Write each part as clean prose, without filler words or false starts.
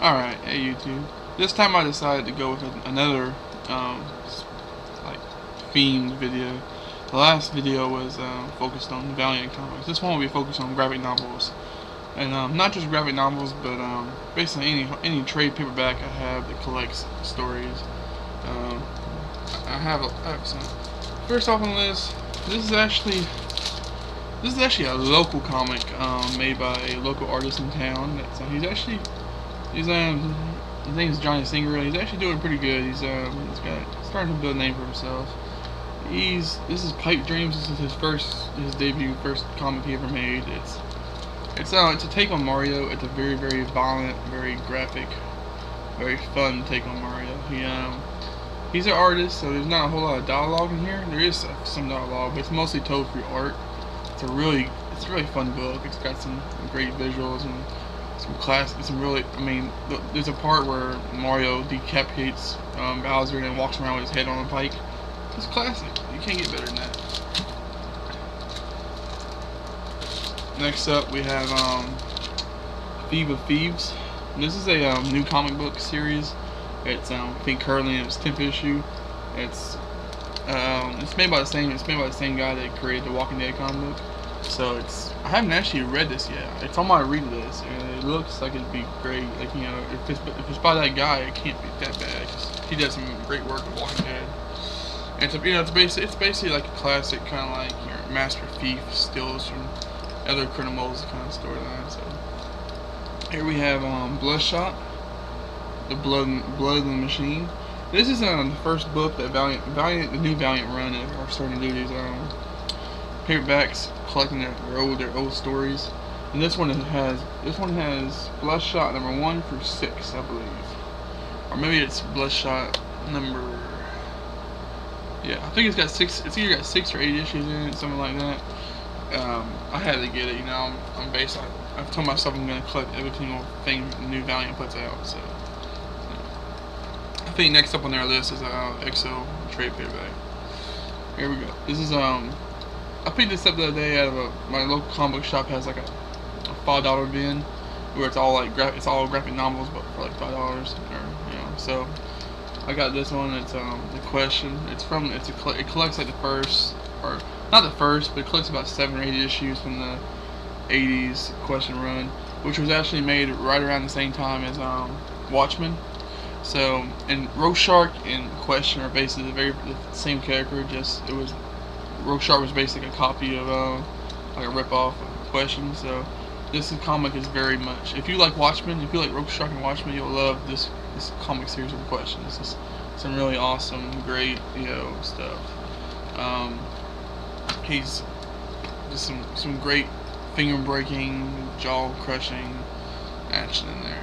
Alright, hey YouTube. This time I decided to go with another like themed video. The last video was focused on Valiant comics. This one will be focused on graphic novels. And not just graphic novels, but basically any trade paperback I have that collects stories. I have some. First off on the list, this is actually a local comic made by a local artist in town. His name is Johnny Singer. He's actually doing pretty good. He's starting to build a name for himself. This is Pipe Dreams. This is his debut first comic he ever made. It's a take on Mario. It's a very, very violent, very graphic, very fun take on Mario. He's an artist, so there's not a whole lot of dialogue in here. There is some dialogue, but it's mostly told through art. It's a really fun book. It's got some great visuals and there's a part where Mario decapitates Bowser and then walks around with his head on a pike. It's classic. You can't get better than that. Next up, we have Thieves. This is a new comic book series. It's I think currently in its 10th issue. It's made by the same guy that created the Walking Dead comic book. So I haven't actually read this yet. It's on my read list, and it looks like it'd be great. Like, you know, if it's by that guy, it can't be that bad. 'Cause he does some great work with Walking Dead. And it's basically like a classic kind of like your master thief steals from other criminals kind of storyline. So here we have Bloodshot, the blood of the machine. This is the first book that the new Valiant run are starting to do these paperbacks collecting their old stories. And this one has Bloodshot number 1 through 6, I believe, or maybe it's Bloodshot number. Yeah, I think it's got 6. It's either got 6 or 8 issues in it, something like that. I had to get it. You know, I've told myself I'm gonna collect every single thing new Valiant puts out. So I think next up on their list is EXO trade paperback. Here we go. This is I picked this up the other day out of my local comic book shop. Has like a $5 bin where it's all graphic novels, but for like $5, or you know. So I got this one. It's The Question. It collects like the first, or not the first, but it collects about 7 or 8 issues from the 80s Question run, which was actually made right around the same time as Watchmen. So, and Rorschach and Question are basically the same character. Rorschach was basically a copy of like a ripoff of Question. So this comic is very much, if you like Watchmen, if you like Rorschach and Watchmen, you'll love this comic series of Question. This is some really awesome, great, you know, stuff. He's just some great finger breaking, jaw crushing action in there.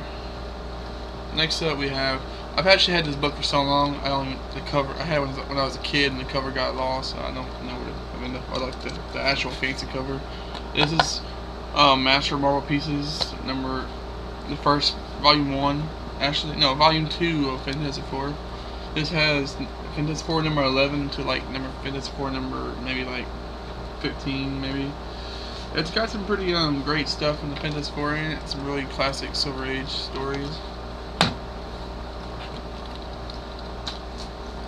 Next up, we have. I've actually had this book for so long. I had it when I was a kid, and the cover got lost. So I don't know where I like the actual fancy cover. This is Master Marvel Pieces the first volume 1. Actually, no, volume 2 of Fantastic Four. This has Fantastic Four number 11 to like Fantastic Four number maybe like 15 maybe. It's got some pretty great stuff in the Fantastic Four in it. Some really classic Silver Age stories.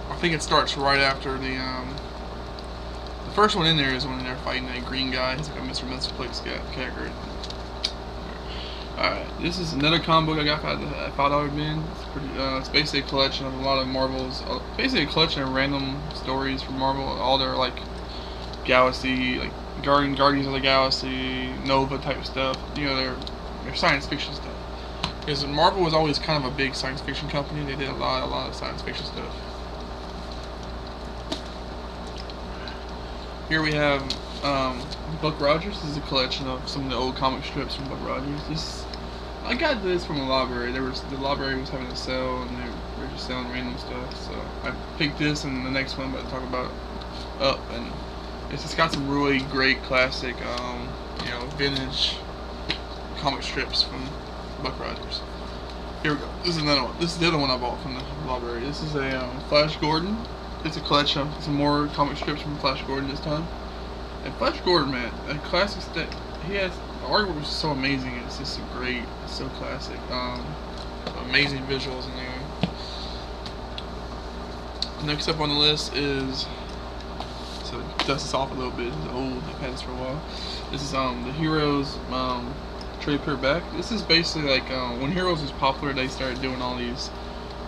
I think it starts right after the first one in there is when they're fighting that green guy. He's like a Mr. Mythoplex character. Alright, this is another comic book I got at $5 bin. It's basically a collection of a lot of Marvel's, basically a collection of random stories from Marvel. All their like Galaxy, like Guardians of the Galaxy, Nova type stuff. You know, their science fiction stuff. Because Marvel was always kind of a big science fiction company. They did a lot of science fiction stuff. Here we have Buck Rogers. This is a collection of some of the old comic strips from Buck Rogers. I got this from a library. The library was having a sale, and they were just selling random stuff. So I picked this, and the next one I'm about to talk about, Up, and it's just got some really great classic, you know, vintage comic strips from Buck Rogers. Here we go. This is another one. This is the other one I bought from the library. This is a Flash Gordon. It's a collection of some more comic strips from Flash Gordon this time. And Flash Gordon, man, a classic he has, the artwork was so amazing. It's just so great. It's so classic. Some amazing visuals in there. Next up on the list is, so dust this off a little bit. It's old. I've had this for a while. This is the Heroes trade paperback. This is basically like when Heroes was popular, they started doing all these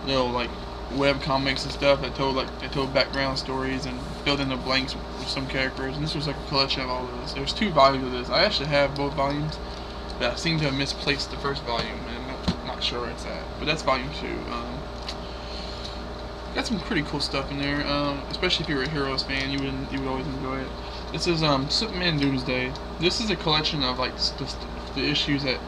little like web comics and stuff that told background stories and filled in the blanks with some characters. And this was like a collection of all of this. There's 2 volumes of this. I actually have both volumes, but I seem to have misplaced the first volume, and I'm not sure where it's at. But that's volume 2. Got some pretty cool stuff in there, especially if you're a Heroes fan, you would always enjoy it. This is Superman Doomsday. This is a collection of like the issues that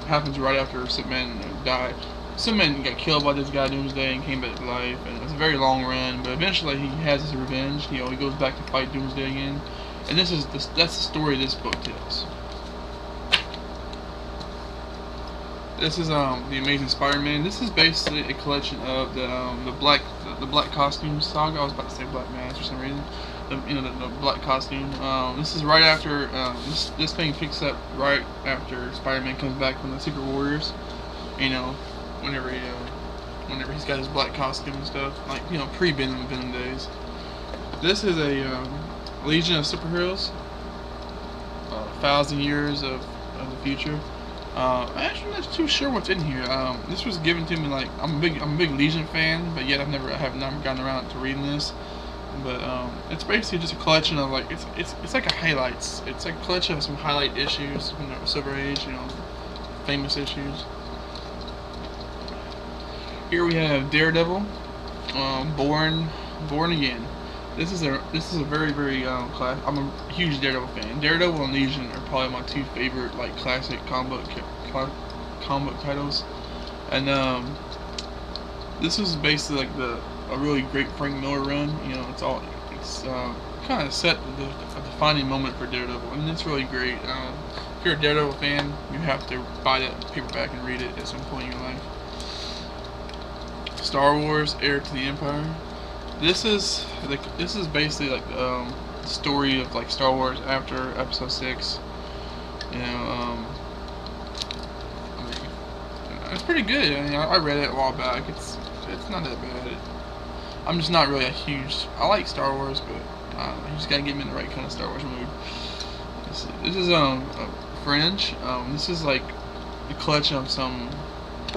happens right after Superman died. Superman got killed by this guy Doomsday and came back to life, and it's a very long run. But eventually he has his revenge. He goes back to fight Doomsday again, and that's the story this book tells. This is the Amazing SpiderMan. This is basically a collection of the black costume saga. I was about to say Black Mask for some reason. The black costume. This is right after this thing picks up right after Spider-Man comes back from the Secret Warriors. Whenever he's got his black costume and stuff, like pre-Venom days. This is a Legion of Superheroes. 1,000 years of the future. I'm actually not too sure what's in here. This was given to me like I'm a big Legion fan, but yet I have never gotten around to reading this. But it's basically just a collection of like it's like a highlights. It's like a collection of some highlight issues from the Silver Age, famous issues. Here we have Daredevil, Born Again. This is a very class. I'm a huge Daredevil fan. Daredevil and Legion are probably my 2 favorite like classic comic book titles. And this is basically like a really great Frank Miller run. It's kind of set a defining moment for Daredevil, and it's really great. If you're a Daredevil fan, you have to buy that paperback and read it at some point in your life. Star Wars: Heir to the Empire. This is basically like the story of like Star Wars after Episode 6. It's pretty good. I read it a while back. It's not that bad. I'm just not really a huge. I like Star Wars, but you just gotta get me in the right kind of Star Wars mood. This is Fringe. This is like a collection of some,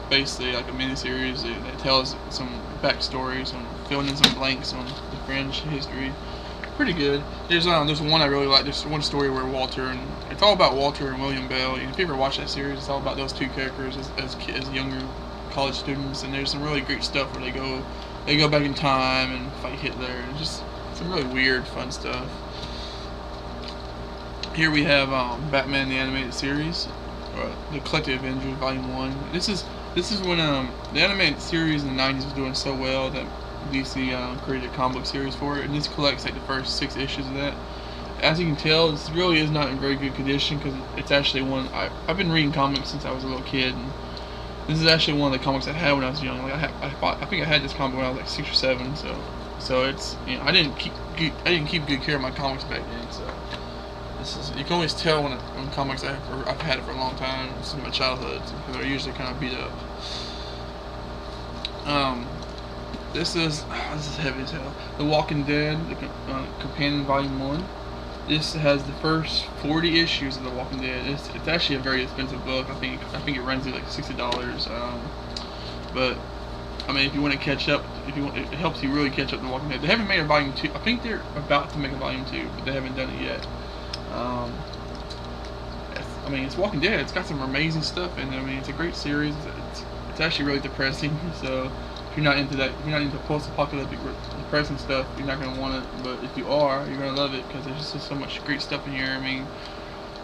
basically like a miniseries that tells some backstory, some filling in some blanks on the Fringe history. Pretty good. There's one I really like. There's one story where it's all about Walter and William Bell. If you ever watch that series, it's all about those 2 characters as younger college students, and there's some really great stuff where they go back in time and fight Hitler, and just some really weird, fun stuff. Here we have Batman the Animated Series, The Collective Avengers Volume 1. This is when the animated series in the 90s was doing so well that DC created a comic book series for it, and this collects like the first 6 issues of that. As you can tell, this really is not in very good condition because it's actually one I've been reading comics since I was a little kid, and this is actually one of the comics I had when I was young. Like I think I had this comic when I was like 6 or 7, so it's I didn't keep good care of my comics back then. So you can always tell when comics I've had it for a long time since my childhood, because they're usually kind of beat up. This is heavy as hell. The Walking Dead, the Companion Volume 1. This has the first 40 issues of The Walking Dead. It's actually a very expensive book. I think it runs you like $60. But I mean, if you want to catch up, it helps you really catch up to The Walking Dead. They haven't made a Volume 2. I think they're about to make a Volume 2, but they haven't done it yet. It's Walking Dead. It's got some amazing stuff in it. I mean, it's a great series. It's actually really depressing. So if you're not into that, if you're not into post-apocalyptic depressing stuff, you're not gonna want it. But if you are, you're gonna love it because there's just so much great stuff in here. I mean,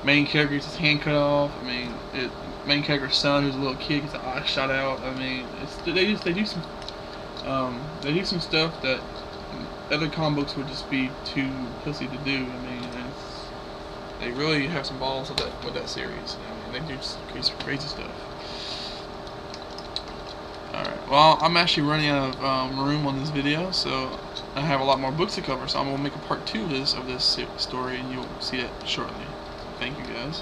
main character gets his hand cut off. I mean, main character's son, who's a little kid, gets an eye shot out. I mean, they do some stuff that other comic books would just be too pussy to do. I mean, they really have some balls with that series. I mean, they do some crazy stuff. Alright, well, I'm actually running out of room on this video, so I have a lot more books to cover, so I'm going to make a part 2 of this story, and you'll see it shortly. Thank you, guys.